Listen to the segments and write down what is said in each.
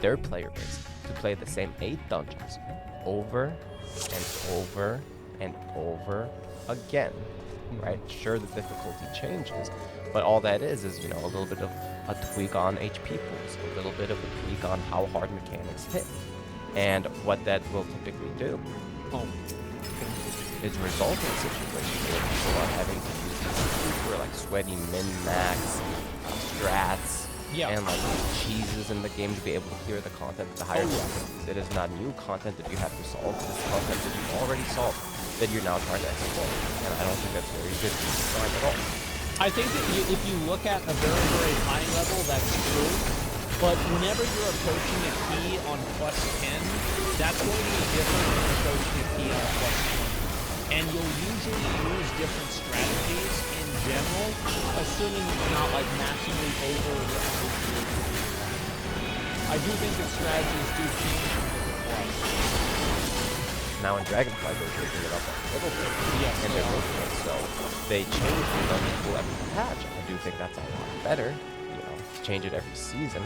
their player base to play the same 8 dungeons over and over and over again, right? Sure, the difficulty changes, but all that is, you know, a little bit of a tweak on HP pools, a little bit of a tweak on how hard mechanics hit. And what that will typically do is result in situations where people are having to use these super like sweaty min-max strats and like cheeses in the game to be able to clear the content at the higher difficulties. It is not new content that you have to solve. It is content that you've already solved that you're now trying to explore. And I don't think that's very good design at all. I think that if you look at a very, very high level, that's true. But whenever you're approaching a key on +10, that's going to be different than approaching a key on +20. And you'll usually use different strategies in general, assuming it's not like massively over. I do think that strategies do change from different plus. Now in Dragonfly, they're taking it up a little bit, and they're making it so they change the dungeon pool every patch. I do think that's a lot better, you know, to change it every season.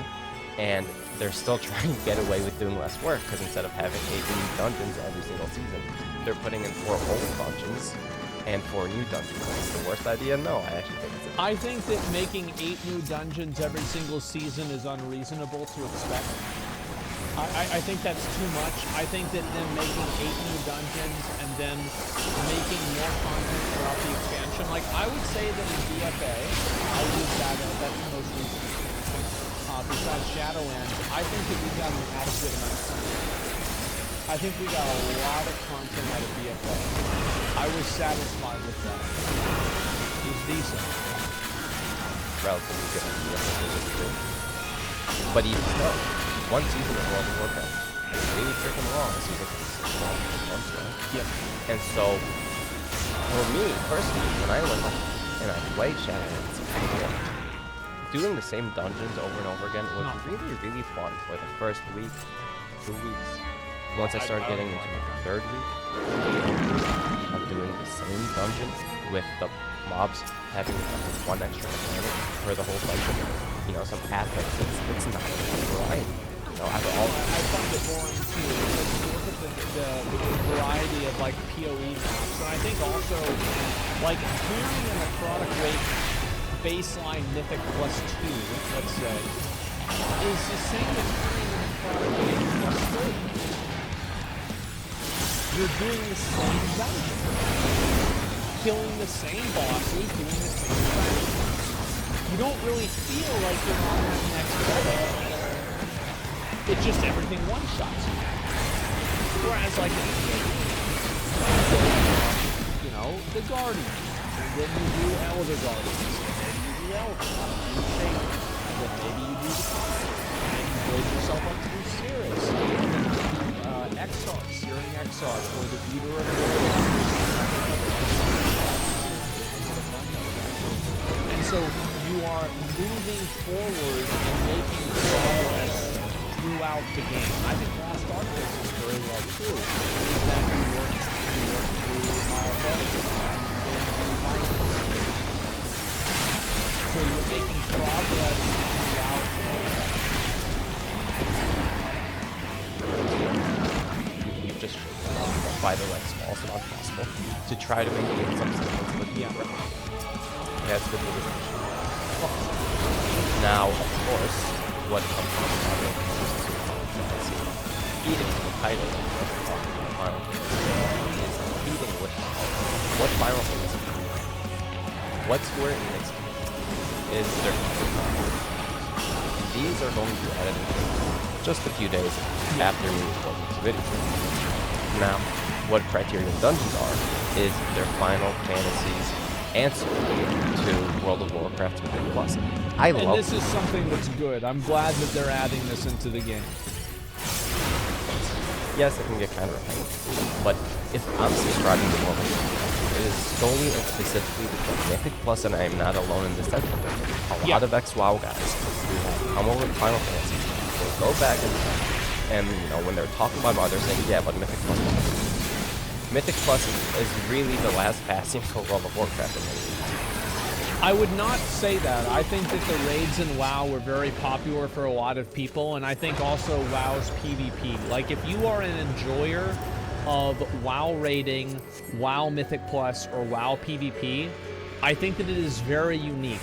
And they're still trying to get away with doing less work, because instead of having 8 new dungeons every single season, they're putting in 4 old dungeons and 4 new dungeons. Is it the worst idea? No, I actually think it's I think that making 8 new dungeons every single season is unreasonable to expect. I think that's too much. I think that them making 8 new dungeons and then making more content throughout the expansion, like I would say that in DFA, I'll use that as that's the most recent. Besides Shadowlands, I think that we got an adequate amount of content. I think we got a lot of content out of DFA. I was satisfied with that. It was decent. relatively good idea. But even so, one season of World of Warcraft is really freaking long. It seems like it's 12 months now. Yep. And so, for me, personally, when I went and I played Shadowlands, doing the same dungeons over and over again was really, really fun for the first week, 2 weeks. Once I started getting into the third week of doing the same dungeons with the mobs having one extra mechanic for the whole dungeon, you know, some aspects, it's not variety. You know, I find it boring too. Because you look at the variety of like PoE maps, and I think also like clearing a necrotic rate baseline mythic +2, let's say, is the same as clearing a necrotic rate +30. You're doing the same dungeon, killing the same bosses, doing the same strategies. You don't really feel like you're on that next level. It's just everything one-shots you. Whereas, like, you know, the Guardian, and then you do Elder Guardians, and then you do Elder, you do Shaman, and then maybe you do the Fire, and you build yourself up to do Cirrus, and then XR, Searing XR, or the Eater of And so you are moving forward and making progress throughout the game. I think Lost Ark does this very well too. That you work through so you're making progress throughout the game. Just by the like small amount possible to try to maintain some semblance of the that's good for now, of course, what comes from the eating the title of Final Fantasy is eating with what Final Fantasy what Square Enix is their these are going to be added in just a few days after we record this video. Now, what Criterion Dungeons are is their Final Fantasy's answer to World of Warcraft Mythic Plus. And this is something that's good. I'm glad that they're adding this into the game. Yes, it can get kind of repetitive, but if I'm subscribing to World of Warcraft, it is solely and specifically because Mythic Plus, and I am not alone in this sentiment. A lot of ex-WoW guys who have come over to Final Fantasy will go back and you know, when they're talking about others, saying, yeah, but Mythic Plus. Mythic Plus is really the last bastion for World of Warcraft in many ways. I would not say that. I think that the raids in WoW were very popular for a lot of people, and I think also WoW's PvP. Like, if you are an enjoyer of WoW raiding, WoW Mythic Plus, or WoW PvP, I think that it is very unique.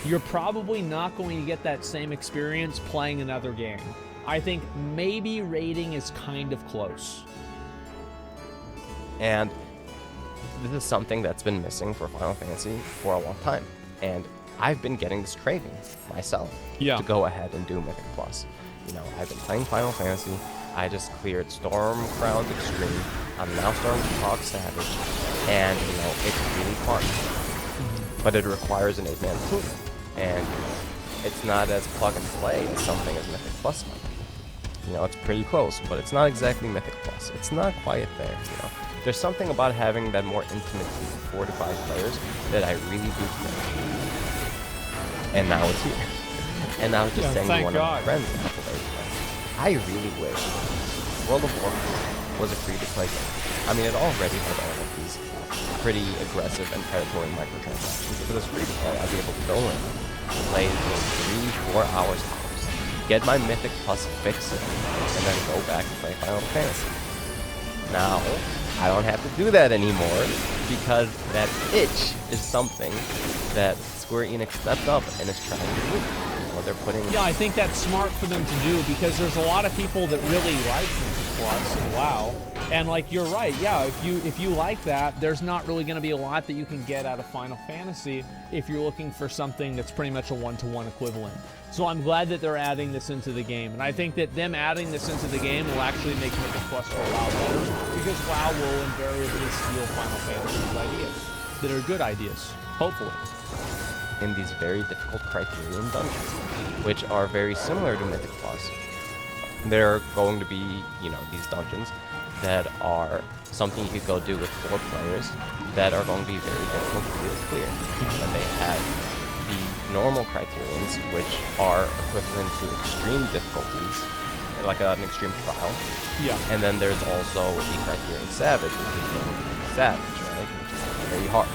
You're probably not going to get that same experience playing another game. I think maybe raiding is kind of close. And this is something that's been missing for Final Fantasy for a long time. And I've been getting this craving myself to go ahead and do Mythic Plus. You know, I've been playing Final Fantasy. I just cleared Stormcrowned Extreme. I'm now starting to talk Savage. And, you know, it's really fun. But it requires an 8-man team. And, you know, it's not as plug and play as something as Mythic Plus might be. You know, it's pretty close, but it's not exactly Mythic Plus. It's not quite there, you know. There's something about having that more intimate team of 4 to 5 players that I really do think. And now it's here. And I was just saying to one of my friends a couple days ago, I really wish World of Warcraft was a free-to-play game. I mean, it already had all of these pretty aggressive and predatory microtransactions. If it was free-to-play, I'd be able to go in, play for 3-4 hours tops, get my Mythic Plus fix it, and then go back and play Final Fantasy. Now, I don't have to do that anymore, because that itch is something that Square Enix stepped up and is trying to do. What they're putting. Yeah, I think that's smart for them to do, because there's a lot of people that really like Mythic Plus and WoW. And like, you're right, yeah, if you like that, there's not really going to be a lot that you can get out of Final Fantasy if you're looking for something that's pretty much a one-to-one equivalent. So I'm glad that they're adding this into the game, and I think that them adding this into the game will actually make Mythic Plus for WoW better, because WoW will invariably steal Final Fantasy's ideas that are good ideas, hopefully. In these very difficult Criterion dungeons, which are very similar to Mythic Plus. There are going to be, you know, these dungeons that are something you could go do with 4 players that are going to be very difficult for you to clear. And they have the normal Criterions, which are equivalent to extreme difficulties, like an extreme trial. Yeah. And then there's also the Criterion Savage, which is going to be savage, right? Which is very hard.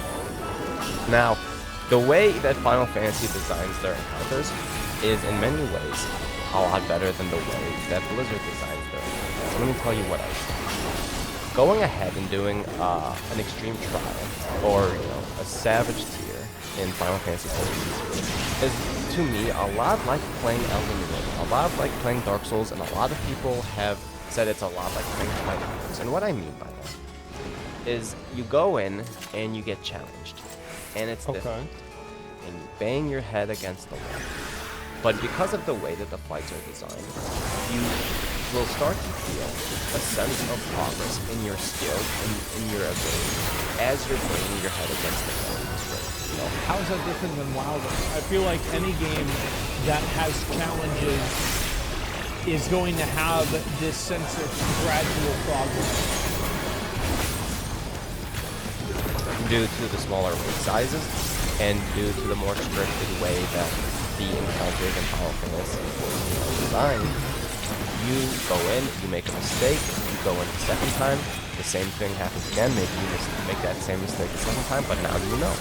Now, the way that Final Fantasy designs their encounters is in many ways a lot better than the way that Blizzard designs their encounters. Let me tell you what I mean. Going ahead and doing an extreme trial, or you know, a savage tier in Final Fantasy XIV is, to me, a lot like playing Elden Ring, a lot like playing Dark Souls, and a lot of people have said it's a lot like playing Twilight Princess. And what I mean by that is you go in and you get challenged, and it's difficult, and you bang your head against the wall. But because of the way that the fights are designed, you will start to feel a sense of progress in your skill and in your ability as you're banging your head against the wall. You know? How is that different than WoW? I feel like any game that has challenges is going to have this sense of gradual progress. Due to the smaller raid sizes, and due to the more scripted way that the encounters in Final Fantasy are designed, you go in, you make a mistake, you go in the second time, the same thing happens again, maybe you make that same mistake the second time, but now you know.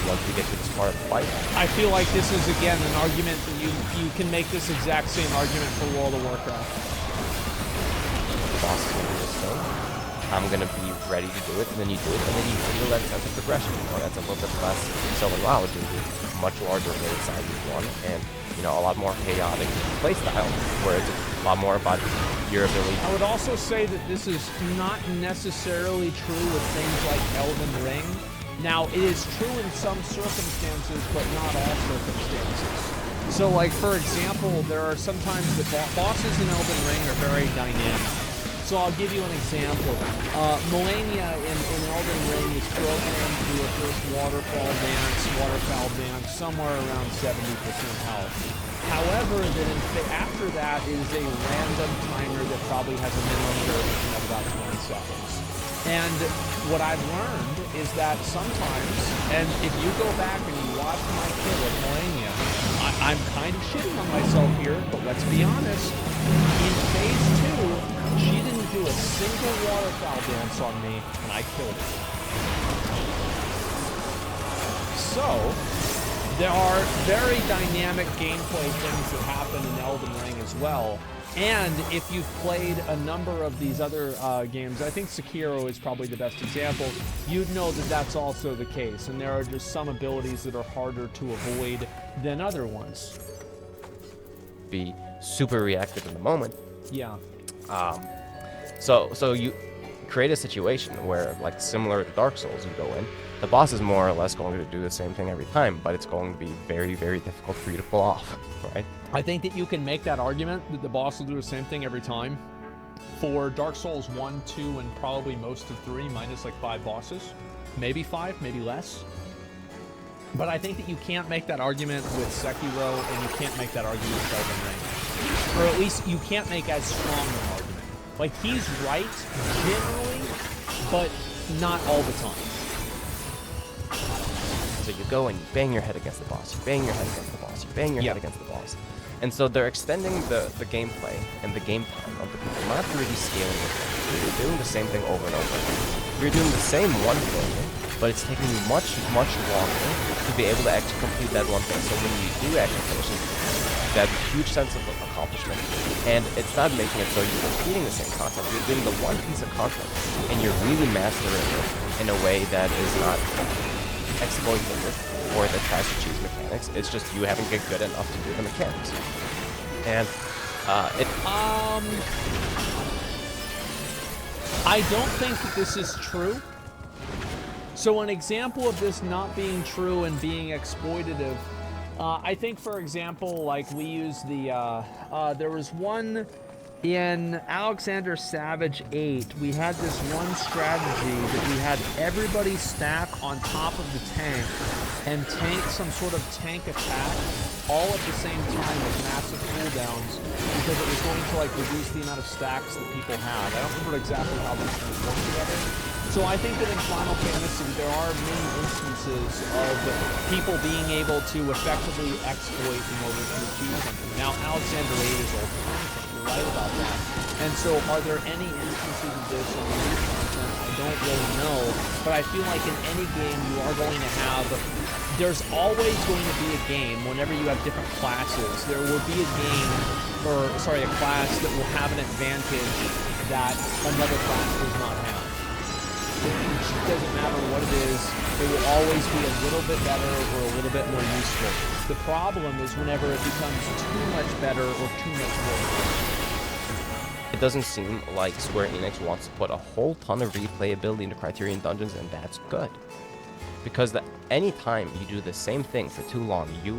Once we get to this part of the fight. I feel like this is, again, an argument that you can make this exact same argument for World of Warcraft. The boss is going to do this thing. I'm going to be ready to do it, and then you do it, and then you feel that sense of progression. Well, that's a little bit less so in WoW due to much larger raid sizes one, and you know, a lot more chaotic playstyle, where it's a lot more about your ability. I would also say that this is not necessarily true with things like Elden Ring. Now, it is true in some circumstances, but not all circumstances. So, like, for example, there are sometimes the bosses in Elden Ring are very dynamic. So I'll give you an example. Malenia in Elden Ring is programmed to do a first waterfowl dance, somewhere around 70% health. However, then after that is a random timer that probably has a minimum duration of about 20 seconds. And what I've learned is that sometimes, and if you go back and you watch my kill at Malenia, I'm kind of shitting on myself here, but let's be honest. In phase 2, she didn't do a single waterfowl dance on me, and I killed her. so, there are very dynamic gameplay things that happen in Elden Ring as well. And if you've played a number of these other games, I think Sekiro is probably the best example, you'd know that that's also the case. And there are just some abilities that are harder to avoid than other ones. Be super reactive in the moment. Yeah. So you create a situation where, like similar to Dark Souls, you go in, the boss is more or less going to do the same thing every time, but it's going to be very, very difficult for you to pull off, right? I think that you can make that argument that the boss will do the same thing every time. For Dark Souls 1, 2, and probably most of 3, minus like 5 bosses. Maybe 5, maybe less. But I think that you can't make that argument with Sekiro, and you can't make that argument with Elden Ring. Or at least you can't make as strong an argument. Like, he's right, generally, but not all the time. So you go and you bang your head against the boss, you bang your head against the boss, you bang your head against the boss. And so they're extending the gameplay and the game time of the people, not really scaling it. You're doing the same thing over and over again. You're doing the same one thing, but it's taking you much, much longer to be able to actually complete that one thing. So when you do actually finish it, that huge sense of accomplishment. And it's not making it so you're repeating the same concept. You're doing the one piece of content, and you're really mastering it in a way that is not exploitative or that tries to choose mechanics. It's just you haven't get good enough to do the mechanics. And I don't think that this is true. So an example of this not being true and being exploitative, I think, for example, like we use the, there was one in Alexander Savage 8, we had this one strategy that we had everybody stack on top of the tank and tank some sort of tank attack all at the same time with massive cooldowns because it was going to like reduce the amount of stacks that people had. I don't remember exactly how these things work together. So I think that in Final Fantasy there are many instances of people being able to effectively exploit in order to achieve something. Now Alexander 8 is all content, you're right about that. And so are there any instances of this in the new content? I don't really know, but I feel like in any game you are going to have, there's always going to be a game whenever you have different classes. There will be a game, or sorry, a class that will have an advantage that another class does not have. It doesn't matter what it is, it will always be a little bit better or a little bit more useful. The problem is whenever it becomes too much better or too much worse. it doesn't seem like Square Enix wants to put a whole ton of replayability into Criterion Dungeons, and that's good. Because any time you do the same thing for too long, you